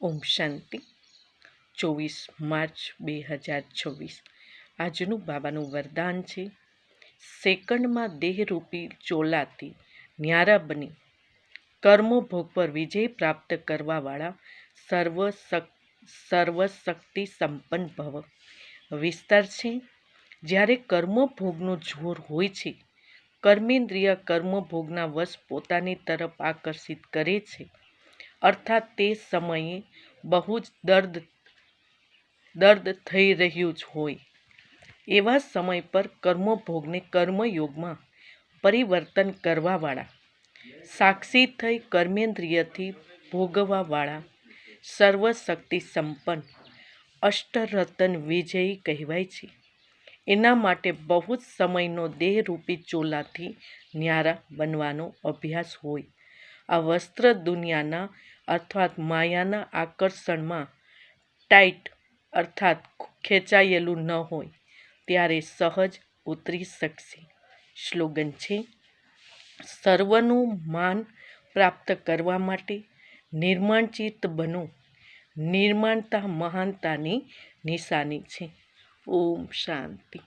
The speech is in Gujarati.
ઓમ શાંતિ. 24 માર્ચ 2026 આજનું બાબાનું વરદાન છે. સેકન્ડમાં દેહરૂપી ચોલાથી ન્યારા બની કર્મભોગ પર વિજય પ્રાપ્ત કરવાવાળા સર્વશક્તિ સંપન્ન ભવ. વિસ્તાર છે. જ્યારે કર્મભોગનું જોર હોય છે, કર્મેન્દ્રિય કર્મભોગના વશ પોતાની તરફ આકર્ષિત કરે છે, અર્થાત તે સમયે બહુ જ દર્દ થઈ રહ્યું હોય, એવા સમય પર કર્મભોગને કર્મયોગમાં પરિવર્તન કરવાવાળા, સાક્ષી થઈ કર્મેન્દ્રિયથી ભોગવવાવાળા સર્વશક્તિ સંપન્ન અષ્ટરત્ન વિજયી કહેવાય છે. એના માટે બહુ જ સમયનો દેહરૂપી ચોલાથી ન્યારા બનવાનો અભ્યાસ હોય. આ વસ્ત્ર દુનિયાના અર્થાત માયાના આકર્ષણમાં ટાઈટ અર્થાત ખેંચાયેલું ન હોય ત્યારે સહજ ઉતરી શકશે. સ્લોગન છે. સર્વનું માન પ્રાપ્ત કરવા માટે નિર્માણચિત્ત બનો. નિર્માણતા મહાનતાની નિશાની છે. ઓમ શાંતિ.